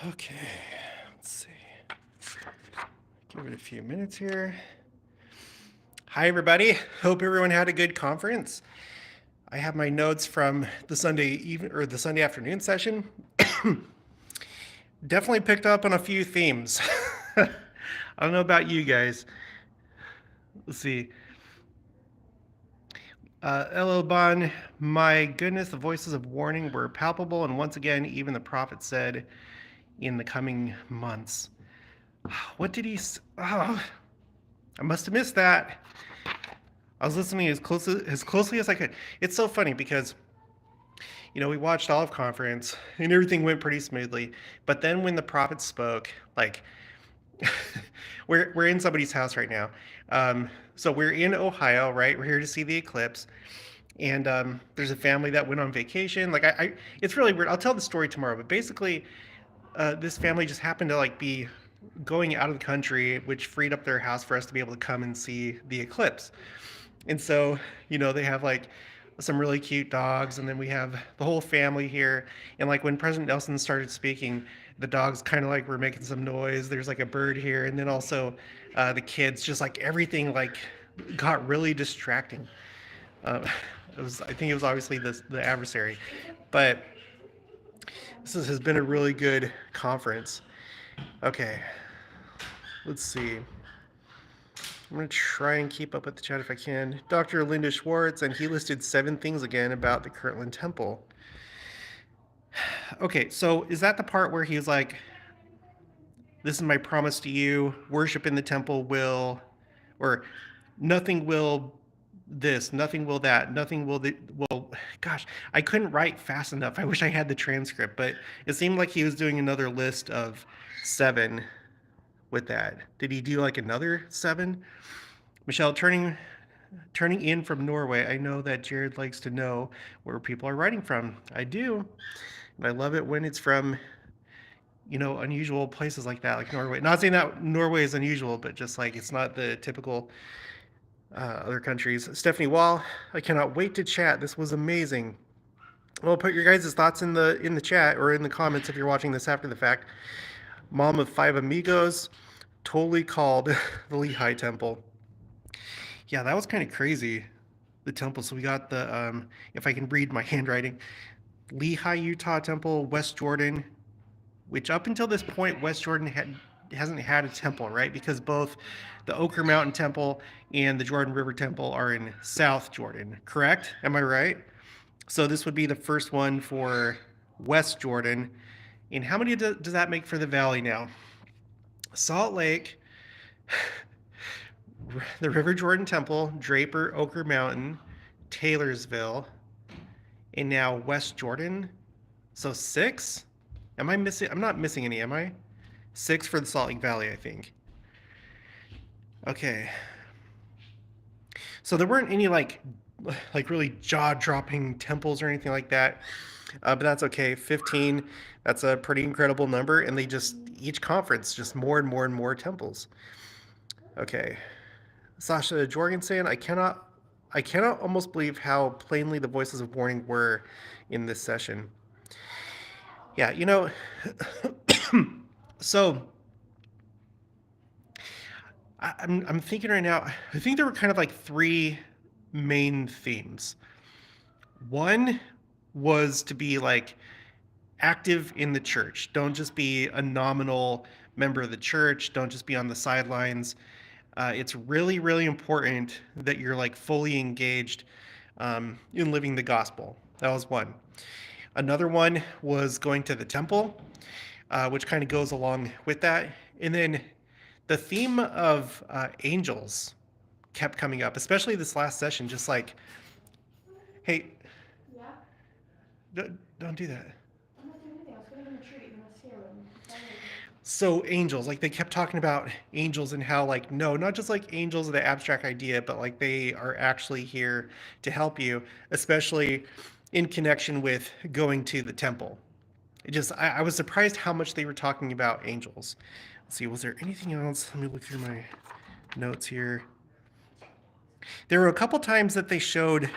Okay, let's see. Give it a few minutes here. Hi, everybody. Hope everyone had a good conference. I have my notes from the Sunday evening or the Sunday afternoon session. Definitely picked up on a few themes. I don't know about you guys. Let's see. Elilban, my goodness, the voices of warning were palpable, and once again, even the prophet said, in the coming months. What did he? Oh, I must have missed that. I was listening as closely as I could. It's so funny because, we watched Olive Conference and everything went pretty smoothly. But then when the prophet spoke, like, we're in somebody's house right now. So we're in Ohio, right? We're here to see the eclipse. And there's a family that went on vacation. Like, it's really weird. I'll tell the story tomorrow. But basically, this family just happened to be going out of the country, which freed up their house for us to be able to come and see the eclipse. And so, they have some really cute dogs, and then we have the whole family here. And when President Nelson started speaking, the dogs kind of were making some noise. There's a bird here, and then also the kids, just everything got really distracting. I think it was obviously the adversary, but has been a really good conference. Okay, let's see. I'm going to try and keep up with the chat if I can. Dr. Linda Schwartz, and he listed 7 things again about the Kirtland temple. Okay, so is that the part where he's like, this is my promise to you, worship in the temple will, or nothing will this, nothing will that, nothing will, gosh, I couldn't write fast enough. I wish I had the transcript, but it seemed like he was doing another list of 7 with that. Did he do another 7? Michelle, turning in from Norway, I know that Jared likes to know where people are writing from. I do. And I love it when it's from, unusual places like that, like Norway. Not saying that Norway is unusual, but just it's not the typical other countries. Stephanie Wall, I cannot wait to chat. This was amazing. Well, put your guys' thoughts in the chat or in the comments if you're watching this after the fact. Mom of 5 amigos, totally called the Lehigh Temple. Yeah, that was kind of crazy, the temple. So we got the, if I can read my handwriting, Lehigh, Utah Temple, West Jordan, which up until this point, West Jordan hasn't had a temple, right? Because both the Ochre Mountain Temple and the Jordan River Temple are in South Jordan, correct? Am I right? So this would be the first one for West Jordan. And how many does that make for the valley now? Salt Lake, the River Jordan Temple, Draper, Ochre Mountain, Taylorsville, and now West Jordan. So 6? Am I missing? I'm not missing any, am I? 6 for the Salt Lake Valley, I think. Okay. So there weren't any really jaw-dropping temples or anything like that. But that's okay. 15, that's a pretty incredible number, and they just, each conference, just more and more and more temples. Okay. Sasha Jorgensen, I cannot almost believe how plainly the voices of warning were in this session. Yeah, so I'm thinking right now, I think there were kind of 3 main themes. One was to be active in the church. Don't just be a nominal member of the church. Don't just be on the sidelines. It's really, really important that you're fully engaged in living the gospel. That was one. Another one was going to the temple, which kind of goes along with that. And then the theme of angels kept coming up, especially this last session, just hey, don't do that. I'm not doing anything. I was going to retreat and I was here. So angels, they kept talking about angels and how no, not just angels are the abstract idea, but they are actually here to help you, especially in connection with going to the temple. I was surprised how much they were talking about angels. Let's see, was there anything else? Let me look through my notes here. There were a couple times that they showed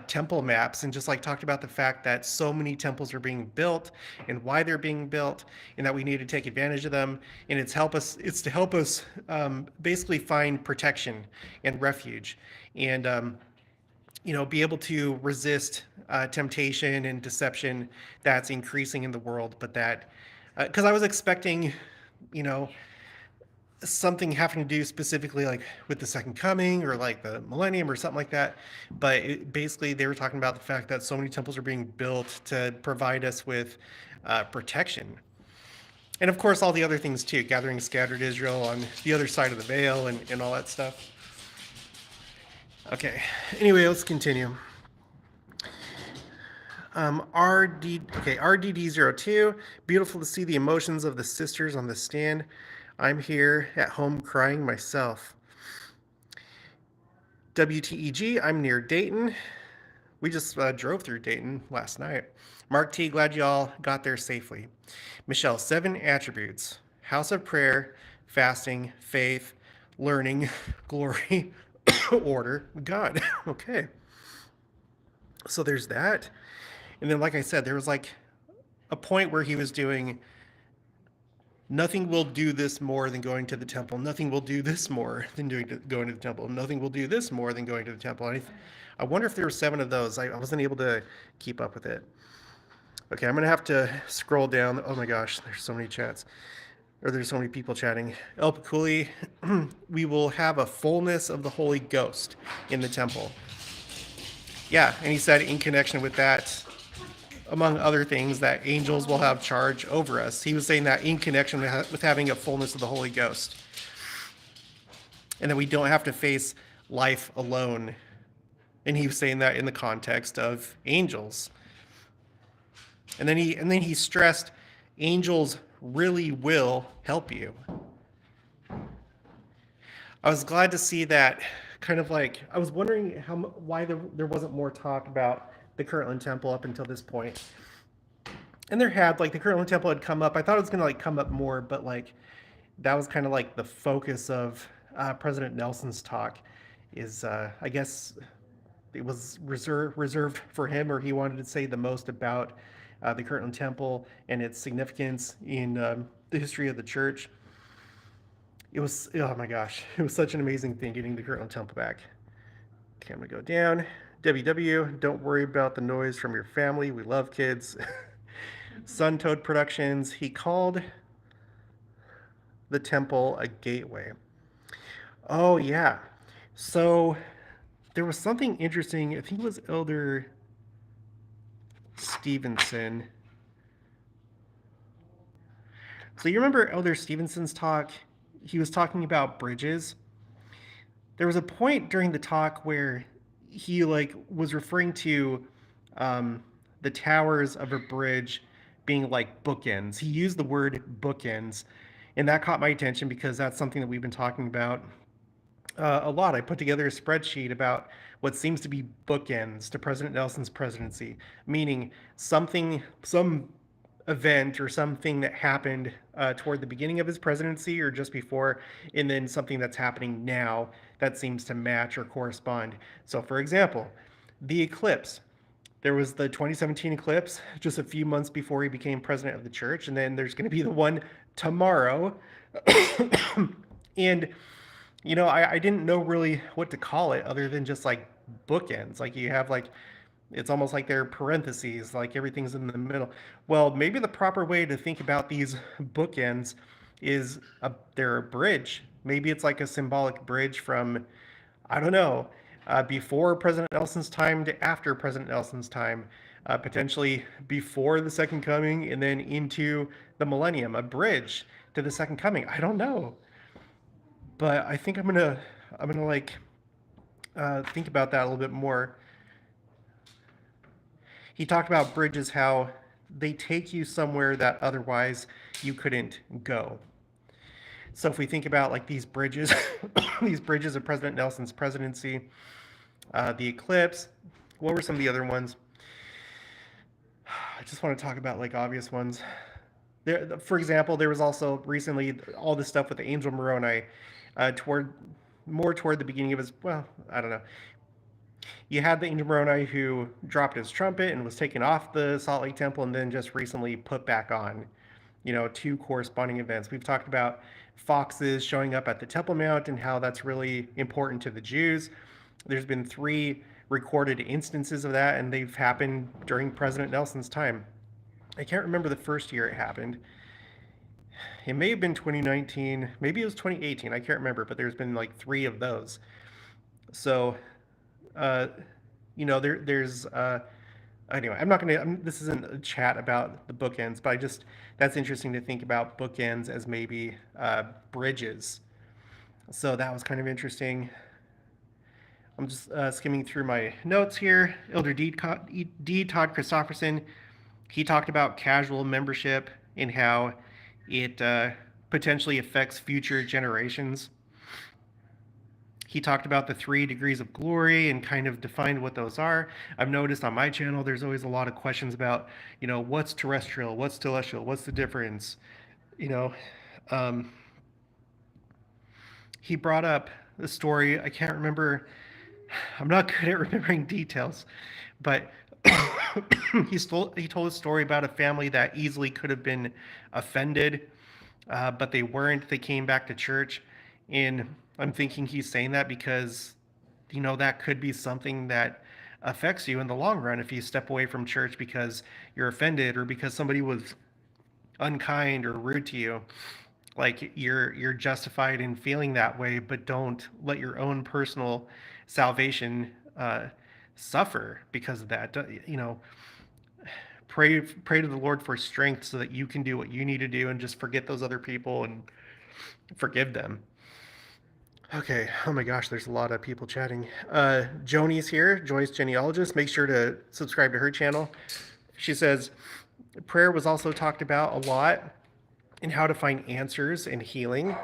temple maps and just like talked about the fact that so many temples are being built and why they're being built, and that we need to take advantage of them. And it's to help us basically find protection and refuge, and be able to resist temptation and deception that's increasing in the world. But that, because I was expecting, you know, something having to do specifically like with the second coming or like the millennium or something like that. But basically, they were talking about the fact that so many temples are being built to provide us with protection. And of course, all the other things too, gathering scattered Israel on the other side of the veil and all that stuff. Okay, anyway, let's continue. RDD02, beautiful to see the emotions of the sisters on the stand. I'm here at home crying myself. WTEG, I'm near Dayton. We just drove through Dayton last night. Mark T, glad y'all got there safely. Michelle, 7 attributes: house of prayer, fasting, faith, learning, glory, order, God. Okay. So there's that. And then, like I said, there was like a point where he was doing, nothing will do this more than going to the temple. Nothing will do this more than going to the temple. Nothing will do this more than going to the temple. I wonder if there were 7 of those. I wasn't able to keep up with it. Okay, I'm going to have to scroll down. Oh my gosh, there's so many chats. Or there's so many people chatting. El Paculi, we will have a fullness of the Holy Ghost in the temple. Yeah, and he said in connection with that, among other things, that angels will have charge over us. He was saying that in connection with having a fullness of the Holy Ghost. And that we don't have to face life alone. And he was saying that in the context of angels. And then he stressed, angels really will help you. I was glad to see that. Kind of like, I was wondering why there wasn't more talk about the Kirtland Temple up until this point. And there had, like, the Kirtland Temple had come up. I thought it was going to like come up more, but like that was kind of like the focus of President Nelson's talk. Is I guess it was reserved for him, or he wanted to say the most about the Kirtland Temple and its significance in the history of the church. It was, oh my gosh, it was such an amazing thing getting the Kirtland Temple back. Okay, I'm gonna go down. WW, don't worry about the noise from your family. We love kids. Sun Toad Productions, he called the temple a gateway. Oh yeah. So there was something interesting. I think it was Elder Stevenson. So you remember Elder Stevenson's talk? He was talking about bridges. There was a point during the talk where he like was referring to the towers of a bridge being like bookends. He used the word bookends, and that caught my attention because that's something that we've been talking about a lot. I put together a spreadsheet about what seems to be bookends to President Nelson's presidency, meaning some event or something that happened toward the beginning of his presidency or just before, and then something that's happening now that seems to match or correspond. So, for example, the eclipse. There was the 2017 eclipse just a few months before he became president of the church, and then there's going to be the one tomorrow. And I didn't know really what to call it other than just like bookends. Like you have like, it's almost like they're parentheses, like everything's in the middle. Well, maybe the proper way to think about these bookends is they're a bridge. Maybe it's like a symbolic bridge from, I don't know, before President Nelson's time to after President Nelson's time, potentially before the second coming and then into the millennium, a bridge to the second coming. I don't know. But I think I'm gonna like think about that a little bit more. He talked about bridges, how they take you somewhere that otherwise you couldn't go. So if we think about like these bridges, these bridges of President Nelson's presidency, the eclipse, what were some of the other ones? I just want to talk about like obvious ones. There, for example, there was also recently all this stuff with the Angel Moroni toward more toward the beginning of his, well, I don't know. You had the angel Moroni who dropped his trumpet and was taken off the Salt Lake Temple and then just recently put back on. Two corresponding events. We've talked about foxes showing up at the Temple Mount and how that's really important to the Jews. There's been 3 recorded instances of that, and they've happened during President Nelson's time. I can't remember the first year it happened. It may have been 2019, maybe it was 2018, I can't remember, but there's been like 3 of those. So, there's anyway, I'm not going to, this isn't a chat about the bookends, but that's interesting to think about bookends as maybe bridges. So that was kind of interesting. I'm just skimming through my notes here. Elder D. Todd Christofferson, he talked about casual membership and how it potentially affects future generations. He talked about the 3 degrees of glory and kind of defined what those are. I've noticed on my channel there's always a lot of questions about, what's terrestrial, what's celestial, what's the difference? He brought up the story, I can't remember, I'm not good at remembering details, but he told a story about a family that easily could have been offended, but they weren't. They came back to church, and I'm thinking he's saying that because, that could be something that affects you in the long run if you step away from church because you're offended or because somebody was unkind or rude to you. Like you're justified in feeling that way, but don't let your own personal salvation suffer because of that. Pray to the Lord for strength so that you can do what you need to do and just forget those other people and forgive them. Okay, oh my gosh, there's a lot of people chatting. Joni's here, Joyce Genealogist. Make sure to subscribe to her channel. She says, prayer was also talked about a lot in how to find answers and healing.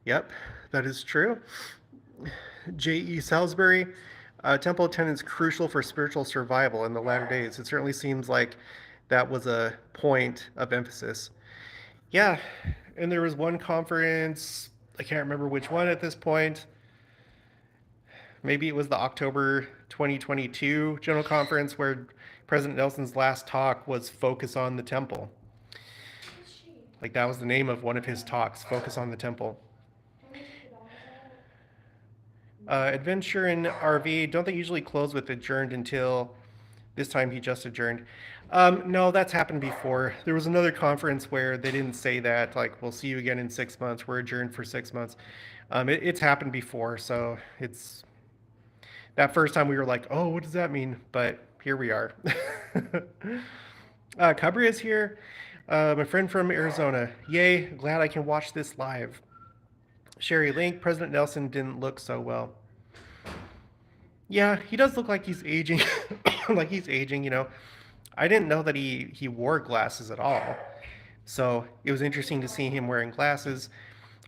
Yep, that is true. J.E. Salisbury, temple attendance crucial for spiritual survival in the latter days. It certainly seems like that was a point of emphasis. Yeah, and there was one conference, I can't remember which one at this point. Maybe it was the October 2022 General Conference where President Nelson's last talk was Focus on the Temple. Like that was the name of one of his talks, Focus on the Temple. Adventure in RV, don't they usually close with adjourned until this time he just adjourned? No, that's happened before. There was another conference where they didn't say that, like, we'll see you again in 6 months. We're adjourned for 6 months. It's happened before, so it's that first time we were like, oh, what does that mean? But here we are. Cabri is here. My friend from Arizona. Yay, glad I can watch this live. Sherry Link, President Nelson didn't look so well. Yeah, he does look like he's aging. Like he's aging, I didn't know that he wore glasses at all. So it was interesting to see him wearing glasses.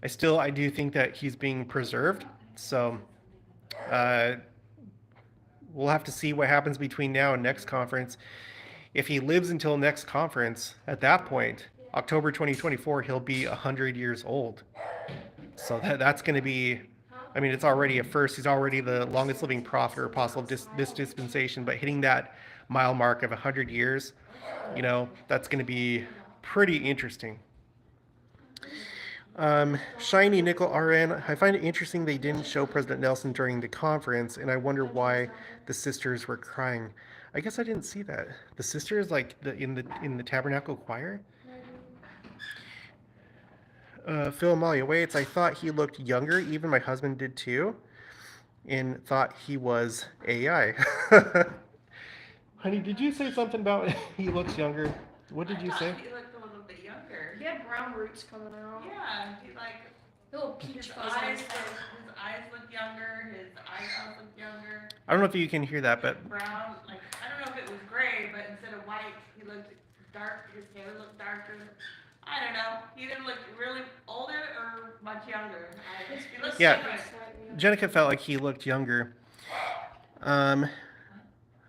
I do think that he's being preserved. So we'll have to see what happens between now and next conference. If he lives until next conference, at that point, October 2024, he'll be 100 years old. So that's going to be, it's already a first. He's already the longest living prophet or apostle of this dispensation, but hitting that mile mark of 100 years, that's going to be pretty interesting. Shiny Nickel RN, I find it interesting they didn't show President Nelson during the conference, and I wonder why the sisters were crying. I guess I didn't see that. The sisters, like in the tabernacle choir. Phil Amalia Waits, I thought he looked younger. Even my husband did too, and thought he was AI. Honey, did you say something about he looks younger? What did you say? He looked a little bit younger. He had brown roots coming out. Yeah, he like Little peach his fuzz. eyes look younger. His eyebrows look younger. I don't know if you can hear that, but Brown, like I don't know if it was gray, but instead of white, he looked dark. His hair looked darker. I don't know. He didn't look really older or much younger. He looks Yeah. different. Jenica felt like he looked younger.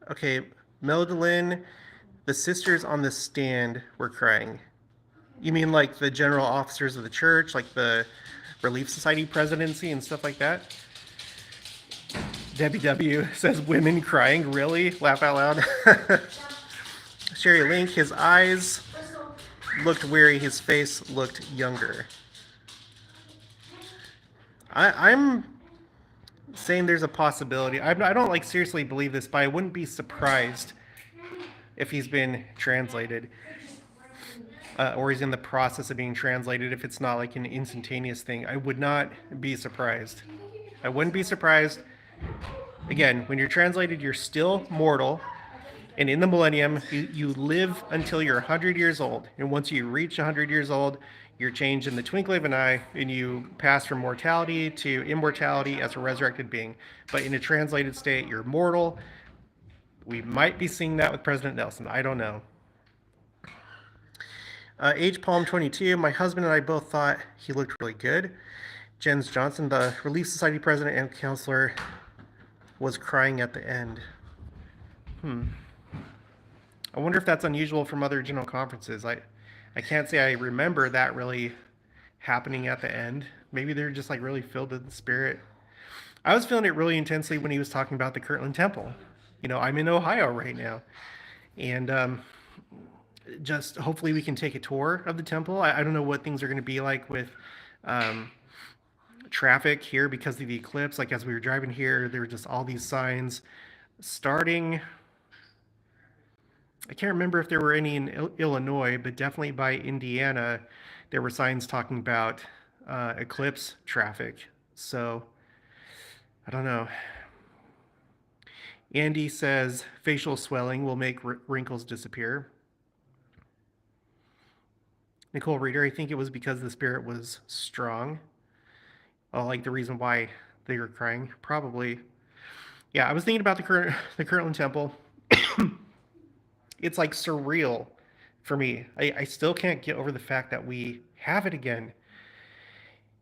Okay, Melodalyn, the sisters on the stand were crying. You mean like the general officers of the church, like the Relief Society presidency and stuff like that? Debbie W says, women crying, really? Laugh out loud. Sherry Link, his eyes looked weary, his face looked younger. I'm saying there's a possibility. I don't like seriously believe this, but I wouldn't be surprised if he's been translated. Or he's in the process of being translated if it's not like an instantaneous thing. I would not be surprised. I wouldn't be surprised. Again, when you're translated, you're still mortal. And in the millennium, you live until you're 100 years old. And once you reach 100 years old, you're changed in the twinkling of an eye, and you pass from mortality to immortality as a resurrected being. But in a translated state, you're mortal. We might be seeing that with President Nelson. I don't know. H. Palm 22, my husband and I both thought he looked really good. Jens Johnson, the Relief Society president and counselor, was crying at the end. I wonder if that's unusual from other general conferences. I can't say I remember that really happening at the end. Maybe they're just like really filled with the Spirit. I was feeling it really intensely when he was talking about the Kirtland Temple. You know, I'm in Ohio right now. And just hopefully we can take a tour of the temple. I don't know what things are going to be like with traffic here because of the eclipse. Like as we were driving here, there were just all these signs starting. I can't remember if there were any in Illinois, but definitely by Indiana, there were signs talking about eclipse traffic. So I don't know. Andy says facial swelling will make wrinkles disappear. Nicole Reeder, I think it was because the Spirit was strong. Oh, like the reason why they were crying, probably. Yeah, I was thinking about the Kirtland Temple. It's like surreal for me. I still can't get over the fact that we have it again.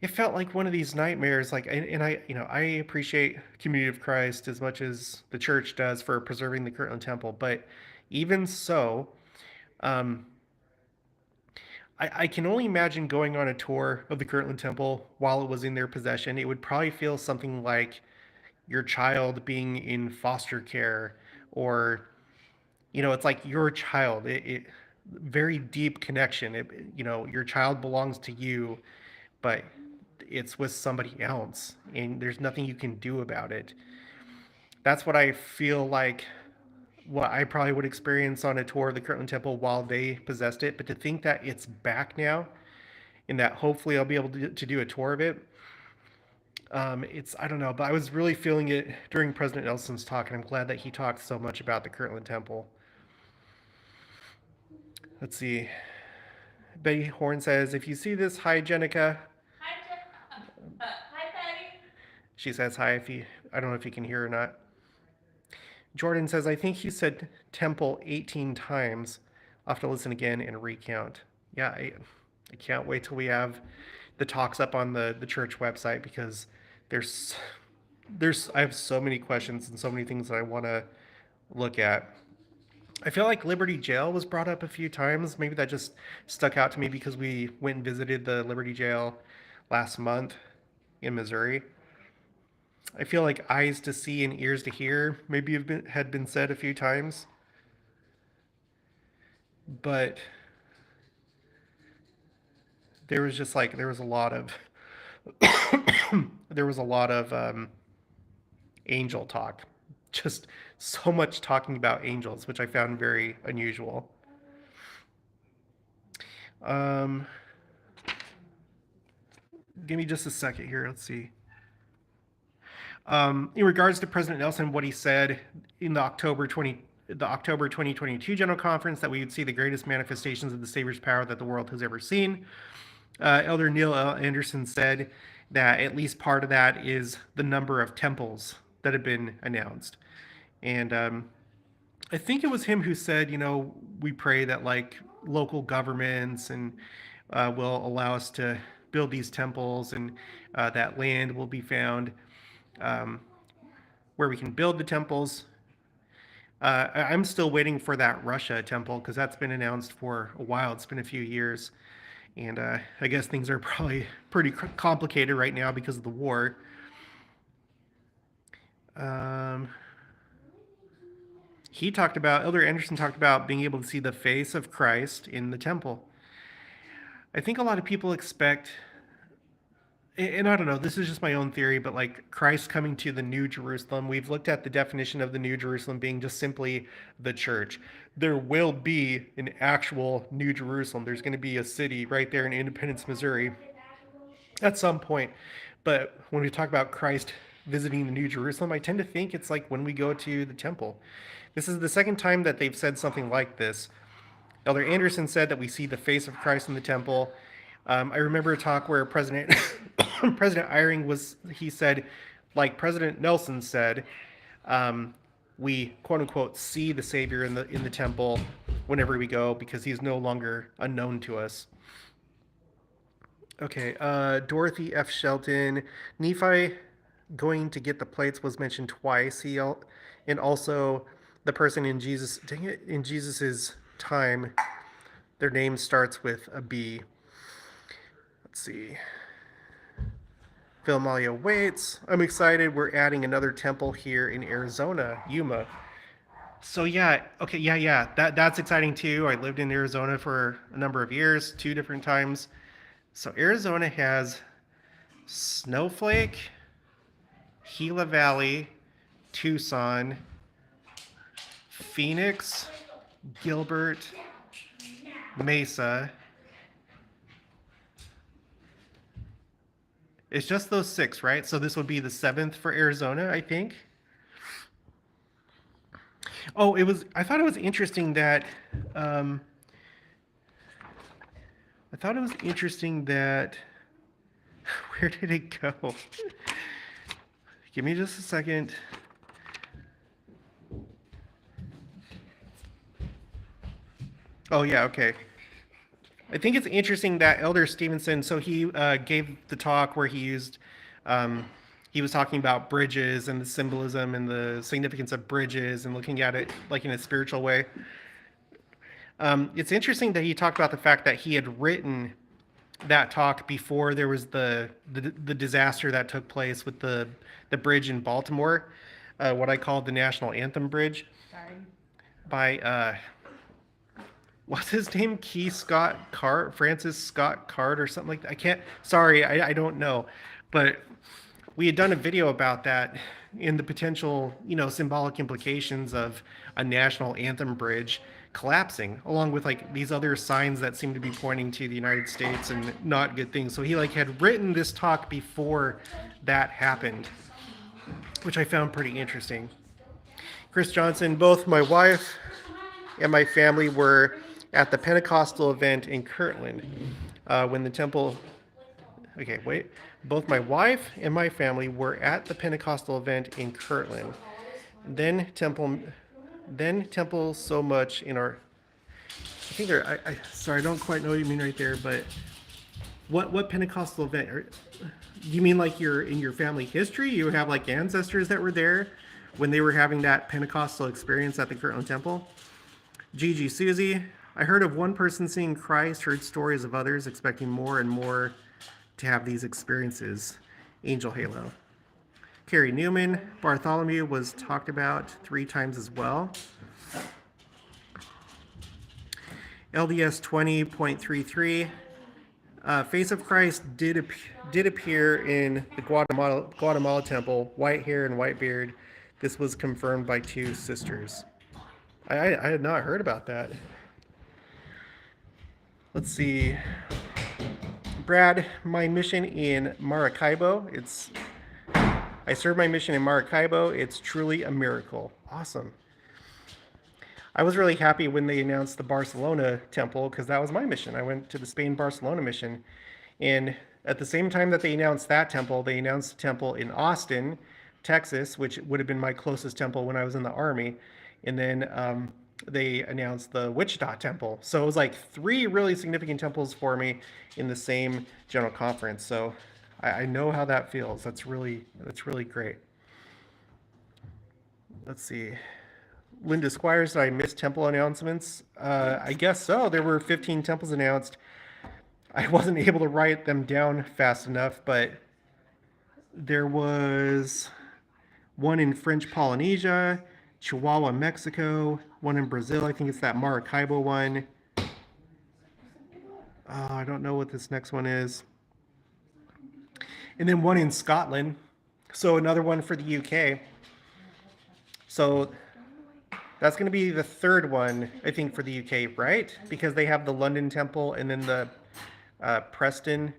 It felt like one of these nightmares. Like, and I appreciate Community of Christ as much as the church does for preserving the Kirtland Temple, but even so, I can only imagine going on a tour of the Kirtland Temple while it was in their possession. It would probably feel something like your child being in foster care, or it's like your child. It very deep connection. Your child belongs to you, but it's with somebody else, and there's nothing you can do about it. That's what I feel like what I probably would experience on a tour of the Kirtland Temple while they possessed it. But to think that it's back now, and that hopefully I'll be able to do a tour of it, I don't know, but I was really feeling it during President Nelson's talk, and I'm glad that he talked so much about the Kirtland Temple. Let's see. Betty Horn says, if you see this, hi, Jenica. Hi, Patty. She says hi I don't know if you can hear or not. Jordan says, I think he said temple 18 times. I'll have to listen again and recount. Yeah, I can't wait till we have the talks up on the church website, because I have so many questions and so many things that I want to look at. I feel like Liberty Jail was brought up a few times. Maybe that just stuck out to me because we went and visited the Liberty Jail last month in Missouri. I feel like eyes to see and ears to hear maybe had been said a few times. But there was a lot of angel talk. Just so much talking about angels, which I found very unusual. Give me just a second here. Let's see. In regards to President Nelson, what he said in the October 2022 General Conference, that we would see the greatest manifestations of the Savior's power that the world has ever seen. Elder Neil L. Anderson said that at least part of that is the number of temples that have been announced. And I think it was him who said, we pray that like local governments and will allow us to build these temples, and that land will be found where we can build the temples. I'm still waiting for that Russia temple, because that's been announced for a while. It's been a few years. And I guess things are probably pretty complicated right now because of the war. Um, Elder Anderson talked about being able to see the face of Christ in the temple. I think a lot of people expect, and I don't know, this is just my own theory, but like Christ coming to the New Jerusalem, we've looked at the definition of the New Jerusalem being just simply the church. There will be an actual New Jerusalem. There's going to be a city right there in Independence, Missouri at some point. But when we talk about Christ visiting the New Jerusalem, I tend to think it's like when we go to the temple. This is the second time that they've said something like this. Elder Anderson said that we see the face of Christ in the temple. I remember a talk where President President Eyring he said, like President Nelson said, we quote unquote see the Savior in the temple whenever we go because he's no longer unknown to us. Okay, Dorothy F. Shelton, Nephi going to get the plates was mentioned twice. And also the person in Jesus's time, their name starts with a B. Let's see. Phil Malia waits. I'm excited. We're adding another temple here in Arizona, Yuma. So yeah, okay, yeah. That's exciting too. I lived in Arizona for a number of years, 2 different times. So Arizona has Snowflake, Gila Valley, Tucson, Phoenix, Gilbert, Mesa. It's just those 6, right? So this would be the 7th for Arizona, I think. Oh, I thought it was interesting that, where did it go? Give me just a second. Oh, yeah, okay. I think it's interesting that Elder Stevenson, so he gave the talk where he was talking about bridges and the symbolism and the significance of bridges and looking at it like in a spiritual way. It's interesting that he talked about the fact that he had written that talk before there was the disaster that took place with the bridge in Baltimore, what I call the National Anthem Bridge. Sorry. By what's his name? Francis Scott Card or something like that. I don't know. But we had done a video about that in the potential, symbolic implications of a national anthem bridge collapsing, along with like these other signs that seem to be pointing to the United States and not good things. So he had written this talk before that happened, which I found pretty interesting. Chris Johnson, both my wife and my family were at the Pentecostal event in Kirtland when the temple. Okay, wait. Both my wife and my family were at the Pentecostal event in Kirtland. Then temple so much in our. I think there. Sorry, I don't quite know what you mean right there, but what Pentecostal event? You mean like in your family history? You have like ancestors that were there when they were having that Pentecostal experience at the Kirtland Temple? Gigi Susie, I heard of one person seeing Christ, heard stories of others, expecting more and more to have these experiences. Angel Halo. Carrie Newman, Bartholomew was talked about 3 times as well. LDS 20.33. Face of Christ did appear in the Guatemala temple, white hair and white beard. This was confirmed by 2 sisters. I had not heard about that. Let's see. Brad, my mission in Maracaibo. I serve my mission in Maracaibo. It's truly a miracle. Awesome. I was really happy when they announced the Barcelona temple because that was my mission. I went to the Spain-Barcelona mission. And at the same time that they announced that temple, they announced a temple in Austin, Texas, which would have been my closest temple when I was in the Army. And then they announced the Wichita temple. So it was like 3 really significant temples for me in the same general conference. So I know how that feels. That's really great. Let's see. Linda Squires, did I miss temple announcements? I guess so. There were 15 temples announced. I wasn't able to write them down fast enough, but there was one in French Polynesia, Chihuahua, Mexico, one in Brazil. I think it's that Maracaibo one. I don't know what this next one is. And then one in Scotland. So another one for the UK. So that's going to be the third one, I think, for the UK, right? Because they have the London Temple and then the Preston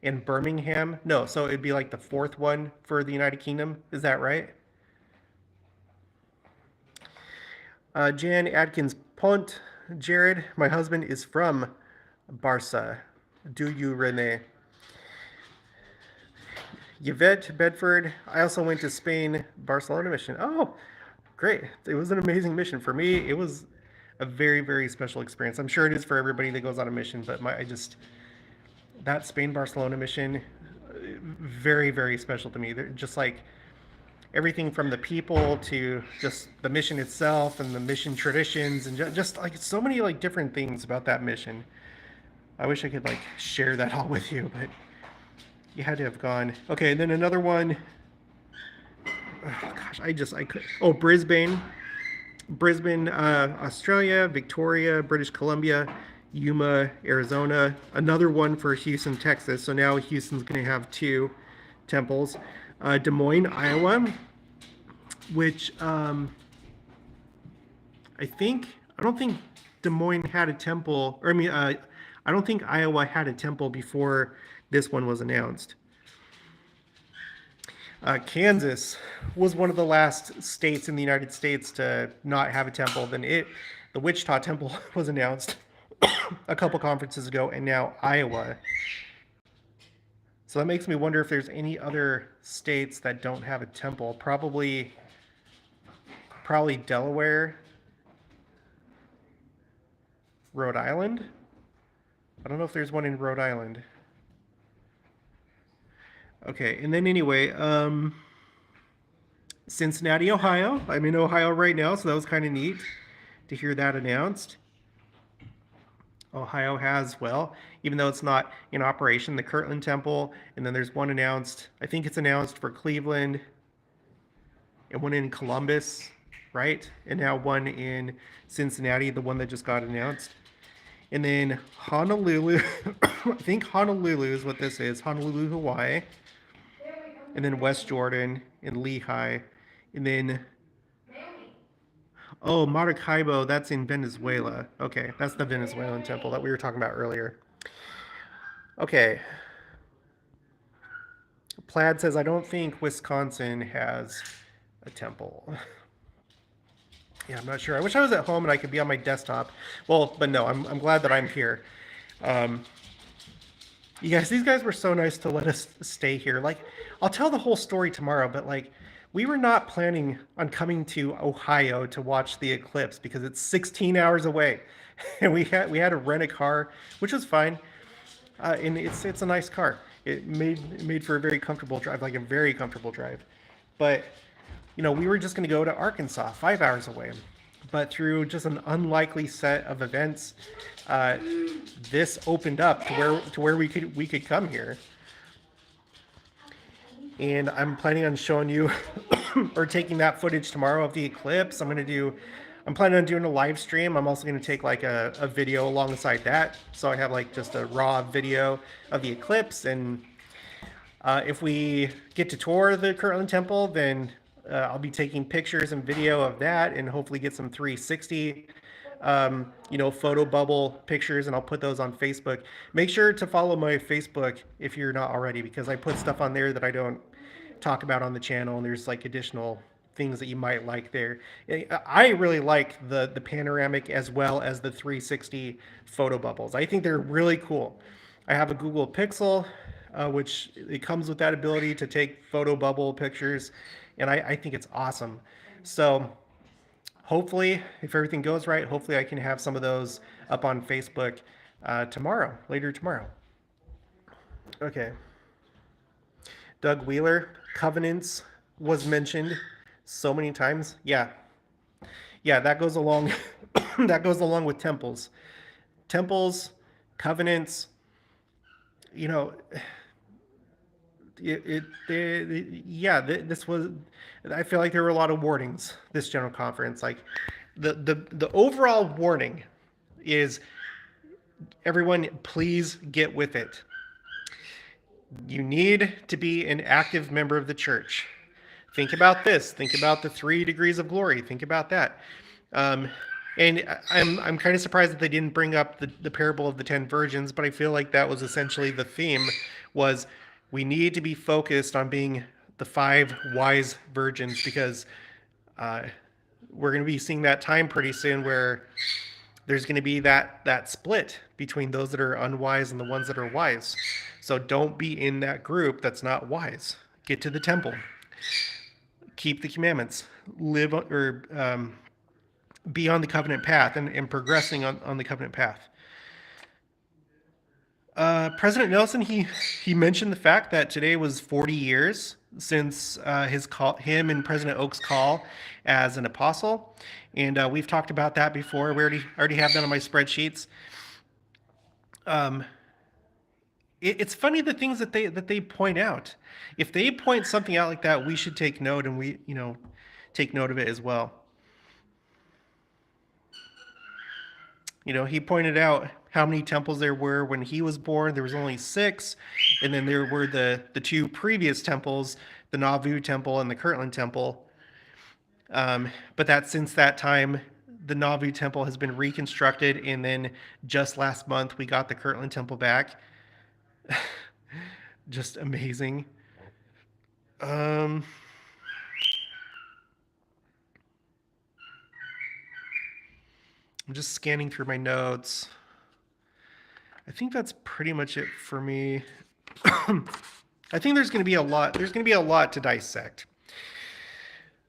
and Birmingham. No, so it'd be like the fourth one for the United Kingdom. Is that right? Jan Adkins Pont. Jared, my husband is from Barca. Do you, Renee? Yvette Bedford. I also went to Spain, Barcelona mission. Oh, great. It was an amazing mission. For me, it was a very, very special experience. I'm sure it is for everybody that goes on a mission, but that Spain Barcelona mission, very, very special to me. They're just like everything from the people to just the mission itself and the mission traditions and just like so many like different things about that mission. I wish I could like share that all with you, but you had to have gone. Okay, and then another one. Oh, gosh, I could. Oh, Brisbane, Australia, Victoria, British Columbia, Yuma, Arizona. Another one for Houston, Texas. So now Houston's going to have 2 temples. Des Moines, Iowa, which I don't think Des Moines had a temple, or I don't think Iowa had a temple before this one was announced. Kansas was one of the last states in the United States to not have a temple. Then the Wichita Temple was announced a couple conferences ago, and now Iowa. So that makes me wonder if there's any other states that don't have a temple. Probably Delaware, Rhode Island. I don't know if there's one in Rhode Island. Okay, and then anyway, Cincinnati, Ohio. I'm in Ohio right now, so that was kind of neat to hear that announced. Ohio has, well, even though it's not in operation, the Kirtland Temple, and then there's one announced, I think it's announced for Cleveland, and one in Columbus, right? And now one in Cincinnati, the one that just got announced. And then Honolulu, I think Honolulu is what this is, Honolulu, Hawaii. And then West Jordan and Lehigh. And then, oh, Maracaibo, that's in Venezuela. Okay, that's the Venezuelan temple that we were talking about earlier. Okay. Plaid says, I don't think Wisconsin has a temple. Yeah, I'm not sure. I wish I was at home and I could be on my desktop. Well, but no, I'm glad that I'm here. You guys, these guys were so nice to let us stay here. Like, I'll tell the whole story tomorrow, but like, we were not planning on coming to Ohio to watch the eclipse because it's 16 hours away, and we had to rent a car, which was fine. And it's a nice car. It made for a very comfortable drive, like a very comfortable drive. But you know, we were just going to go to Arkansas, 5 hours away. But through just an unlikely set of events, this opened up to where we could come here. And I'm planning on showing you or taking that footage tomorrow of the eclipse. I'm planning on doing a live stream. I'm also going to take like a video alongside that. So I have like just a raw video of the eclipse. And if we get to tour the Kirtland Temple, then I'll be taking pictures and video of that and hopefully get some 360 photo bubble pictures, and I'll put those on Facebook. Make sure to follow my Facebook if you're not already, because I put stuff on there that I don't talk about on the channel, and there's like additional things that you might like there. I really like the panoramic as well as the 360 photo bubbles. I think they're really cool. I have a Google Pixel, which it comes with that ability to take photo bubble pictures, and I think it's awesome. So hopefully, if everything goes right, hopefully I can have some of those up on Facebook later tomorrow. Okay. Doug Wheeler, covenants was mentioned so many times. Yeah, that goes along that goes along with temples. Temples, covenants, this was. I feel like there were a lot of warnings this general conference. Like the overall warning is everyone, please get with it. You need to be an active member of the church. Think about this. Think about the 3 degrees of glory. Think about that. And I'm kind of surprised that they didn't bring up the parable of the 10 virgins, but I feel like that was essentially the theme, was we need to be focused on being the 5 wise virgins, because we're going to be seeing that time pretty soon where there's going to be that split between those that are unwise and the ones that are wise. So don't be in that group that's not wise. Get to the temple. Keep the commandments. Live or be on the covenant path and progressing on the covenant path. President Nelson, he mentioned the fact that today was 40 years since him and President Oak's call as an apostle, and we've talked about that before. We already have that on my spreadsheets. It's funny the things that they point out. If they point something out like that, we should take note, and we take note of it as well. He pointed out how many temples there were when he was born. There was only 6, and then there were the 2 previous temples, the Nauvoo temple and the Kirtland temple. But that since that time, the Nauvoo temple has been reconstructed, and then just last month we got the Kirtland temple back. Just amazing. I'm just scanning through my notes. I think that's pretty much it for me. I think there's going to be a lot. There's going to be a lot to dissect.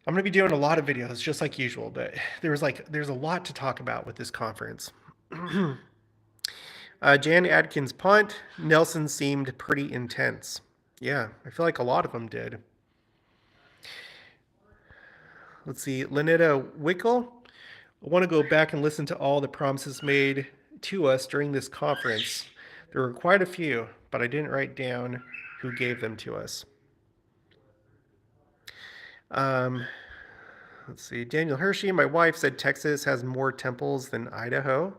I'm going to be doing a lot of videos, just like usual, but there's a lot to talk about with this conference. Jan Adkins punt. Nelson seemed pretty intense. Yeah, I feel like a lot of them did. Let's see, Lynetta Wickel. I want to go back and listen to all the promises made to us during this conference. There were quite a few, but I didn't write down who gave them to us. Let's see, Daniel Hershey. My wife said Texas has more temples than Idaho.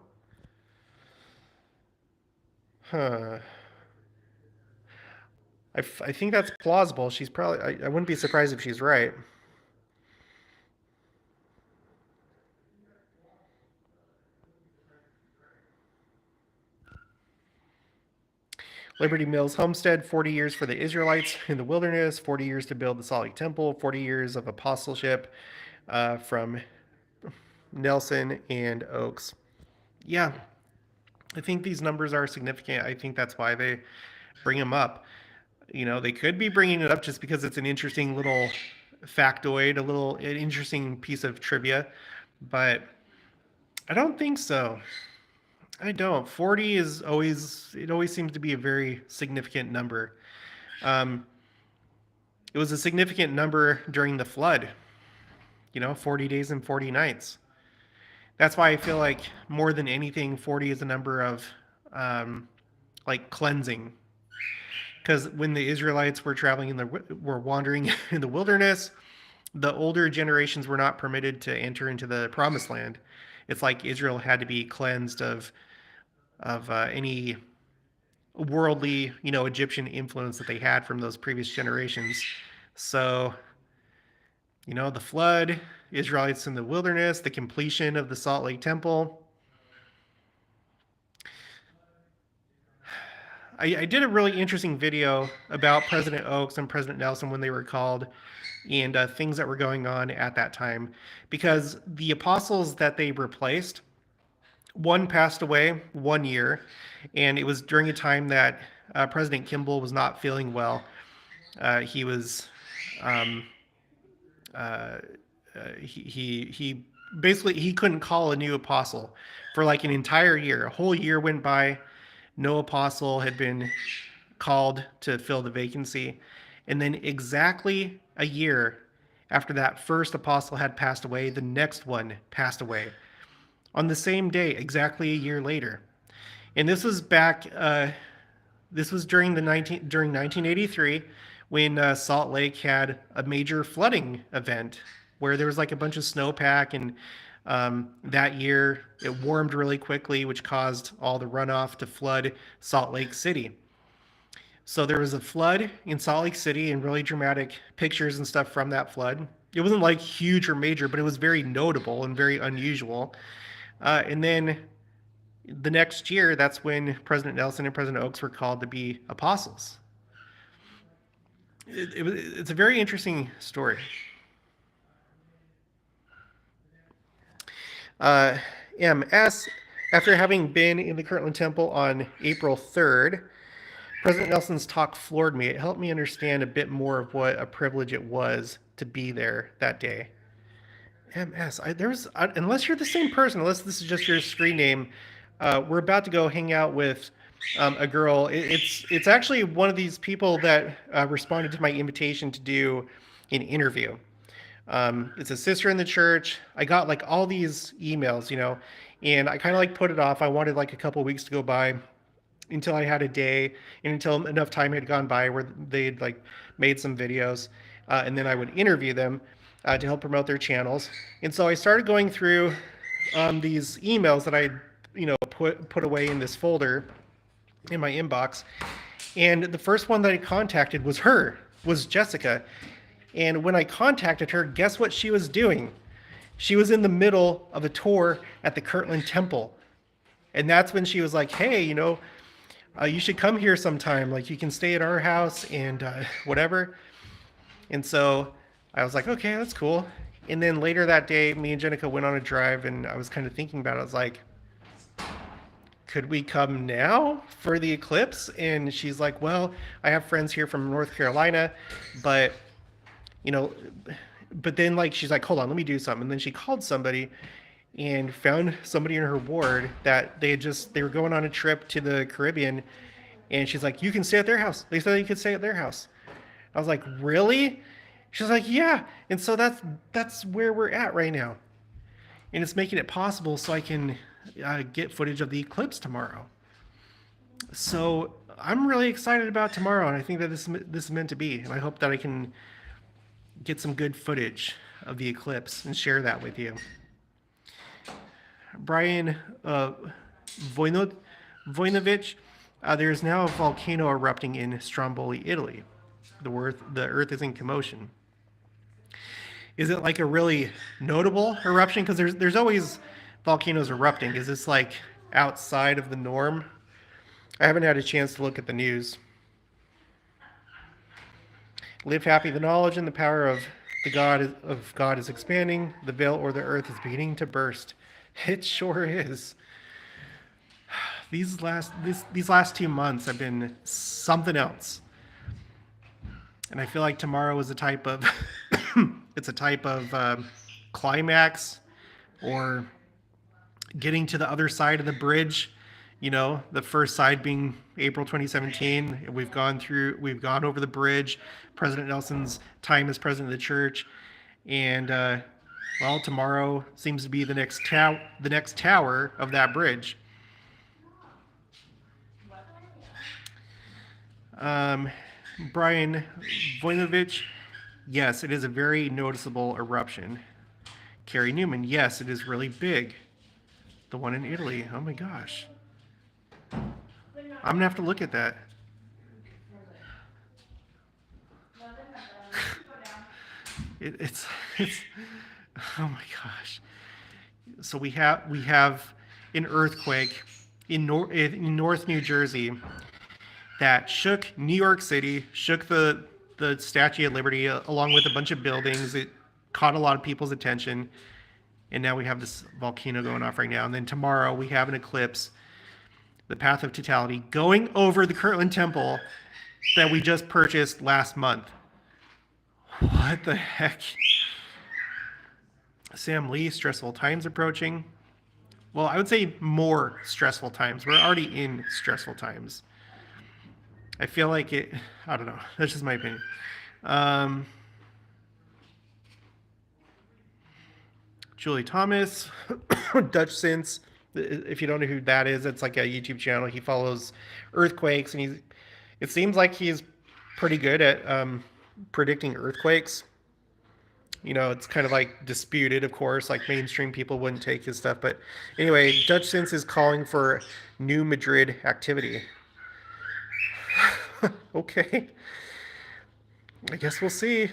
Huh. I think that's plausible. She's probably, I wouldn't be surprised if she's right. Liberty Mills Homestead, 40 years for the Israelites in the wilderness, 40 years to build the Salt Lake Temple, 40 years of apostleship from Nelson and Oaks. Yeah, I think these numbers are significant. I think that's why they bring them up. They could be bringing it up just because it's an interesting little factoid, an interesting piece of trivia, but I don't think so. I don't. 40 it always seems to be a very significant number. It was a significant number during the flood, 40 days and 40 nights. That's why I feel like more than anything, 40 is a number of cleansing. Because when the Israelites were wandering in the wilderness, the older generations were not permitted to enter into the promised land. It's like Israel had to be cleansed of any worldly, Egyptian influence that they had from those previous generations. So, the flood, Israelites in the wilderness, the completion of the Salt Lake Temple. I did a really interesting video about President Oaks and President Nelson when they were called, and things that were going on at that time, because the apostles that they replaced, one passed away 1 year, and it was during a time that President Kimball was not feeling well. He was he basically he couldn't call a new apostle for like an entire year. A whole year went by. No apostle had been called to fill the vacancy. And then exactly a year after that first apostle had passed away, the next one passed away on the same day, exactly a year later. And this was back, this was during 1983, when Salt Lake had a major flooding event where there was like a bunch of snowpack, and that year it warmed really quickly, which caused all the runoff to flood Salt Lake City. So there was a flood in Salt Lake City and really dramatic pictures and stuff from that flood. It wasn't like huge or major, but it was very notable and very unusual. And then the next year, that's when President Nelson and President Oaks were called to be apostles. It's a very interesting story. MS, after having been in the Kirtland Temple on April 3rd, President Nelson's talk floored me. It helped me understand a bit more of what a privilege it was to be there that day. MS, unless you're the same person, unless this is just your screen name, we're about to go hang out with a girl. It's actually one of these people that responded to my invitation to do an interview. It's a sister in the church. I got like all these emails, and I kind of like put it off. I wanted like a couple weeks to go by until I had a day and until enough time had gone by where they'd like made some videos, and then I would interview them to help promote their channels. And so I started going through these emails that I put away in this folder in my inbox, and the first one that I contacted was Jessica. And when I contacted her, guess what she was doing? She was in the middle of a tour at the Kirtland Temple. And that's when she was like, hey, you should come here sometime. Like, you can stay at our house and whatever. And so I was like, okay, that's cool. And then later that day, me and Jenica went on a drive, and I was kind of thinking about it. I was like, could we come now for the eclipse? And she's like, well, I have friends here from North Carolina, but then like, she's like, hold on, let me do something. And then she called somebody and found somebody in her ward that they were going on a trip to the Caribbean. And she's like, you can stay at their house. They said you could stay at their house. I was like, really? She's like, yeah. And so that's where we're at right now. And it's making it possible so I can get footage of the eclipse tomorrow. So I'm really excited about tomorrow, and I think that this is meant to be. And I hope that I can get some good footage of the eclipse and share that with you. Brian Vojnovic, there is now a volcano erupting in Stromboli, Italy. The Earth is in commotion. Is it like a really notable eruption? Because there's always volcanoes erupting. Is this like outside of the norm? I haven't had a chance to look at the news. Live happy. The knowledge and the power of God is expanding. The veil or the earth is beginning to burst. It sure is. These last 2 months have been something else, and I feel like tomorrow is a type of climax, or getting to the other side of the bridge. The first side being April 2017. We've gone over the bridge, President Nelson's time as president of the church, and tomorrow seems to be the next tower of that bridge. Brian Vojnovic, yes, it is a very noticeable eruption. Carrie Newman, yes, it is really big. The one in Italy, oh my gosh. I'm gonna have to look at that. It's oh my gosh. So we have an earthquake in North New Jersey that shook New York City, shook the Statue of Liberty along with a bunch of buildings. It caught a lot of people's attention, and now we have this volcano going off right now. And then tomorrow we have an eclipse, the path of totality, going over the Kirtland Temple that we just purchased last month. What the heck? Sam Lee, stressful times approaching. Well, I would say more stressful times. We're already in stressful times. I feel like I don't know. That's just my opinion. Julie Thomas, Dutch Sense. If you don't know who that is, it's like a YouTube channel. He follows earthquakes, and it seems like he's pretty good at predicting earthquakes. You know, it's kind of like disputed, of course, like mainstream people wouldn't take his stuff. But anyway, Dutch Sense is calling for New Madrid activity. Okay. I guess we'll see.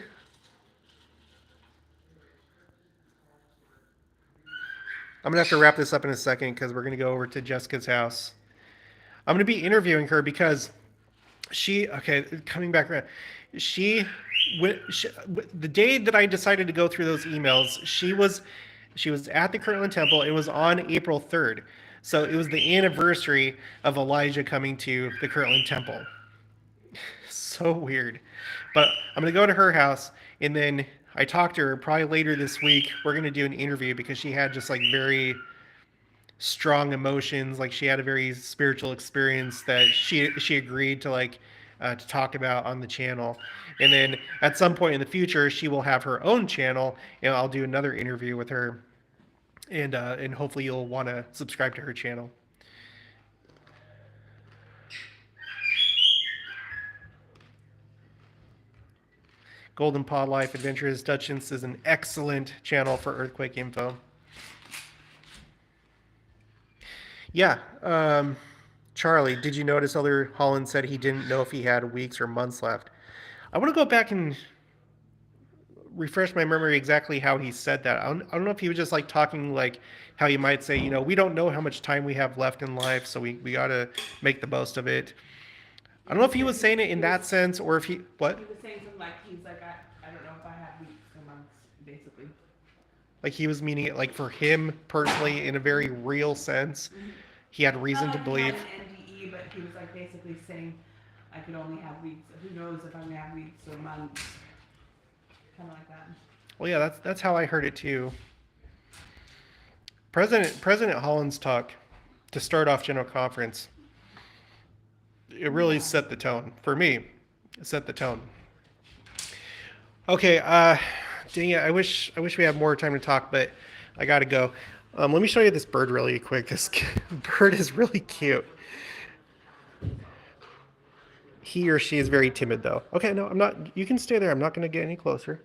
I'm going to have to wrap this up in a second because we're going to go over to Jessica's house. I'm going to be interviewing her because coming back around, the day that I decided to go through those emails, she was at the Kirtland Temple. It was on April 3rd. So it was the anniversary of Elijah coming to the Kirtland Temple. So weird. But I'm going to go to her house, and then I talked to her probably later this week. We're going to do an interview because she had just like very strong emotions. Like she had a very spiritual experience that she agreed to to talk about on the channel. And then at some point in the future, she will have her own channel, and I'll do another interview with her. And hopefully you'll want to subscribe to her channel. Golden Pod Life Adventures Dutchins is an excellent channel for earthquake info. Yeah, Charlie, did you notice Elder Holland said he didn't know if he had weeks or months left? I want to go back and refresh my memory exactly how he said that. I don't know if he was just like talking like how you might say, you know, we don't know how much time we have left in life, so we got to make the most of it. I don't know if he was saying it in that sense or if what? He was saying something like, he's like, I don't know if I have weeks or months, basically. Like he was meaning it like for him personally in a very real sense. Mm-hmm. He had reason to believe. Not an NDE, but he was like basically saying, I could only have weeks. Who knows if I'm gonna have weeks or months? Kind of like that. Well, yeah, that's how I heard it too. President Holland's talk to start off General Conference, it really set the tone for me. It set the tone. Okay, dang it! I wish we had more time to talk, but I gotta go. Let me show you this bird really quick. This bird is really cute. He or she is very timid, though. Okay, no, I'm not. You can stay there. I'm not gonna get any closer.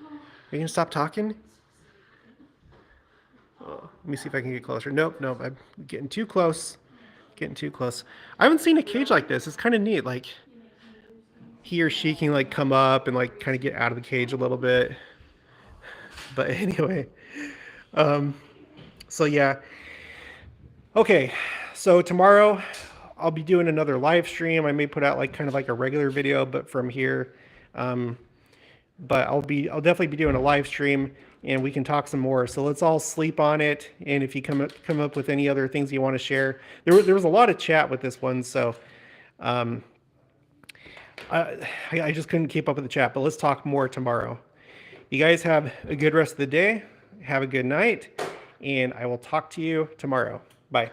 Are you gonna stop talking? Oh, let me see if I can get closer. Nope, I'm getting too close. Getting too close. I haven't seen a cage like this. It's kind of neat. Like he or she can like come up and like kind of get out of the cage a little bit. But anyway, so yeah. Okay, so tomorrow I'll be doing another live stream. I may put out like kind of like a regular video, but from here. But I'll definitely be doing a live stream, and we can talk some more. So let's all sleep on it. And if you come up with any other things you want to share, there was a lot of chat with this one, so I just couldn't keep up with the chat. But let's talk more tomorrow. You guys have a good rest of the day. Have a good night, and I will talk to you tomorrow. Bye.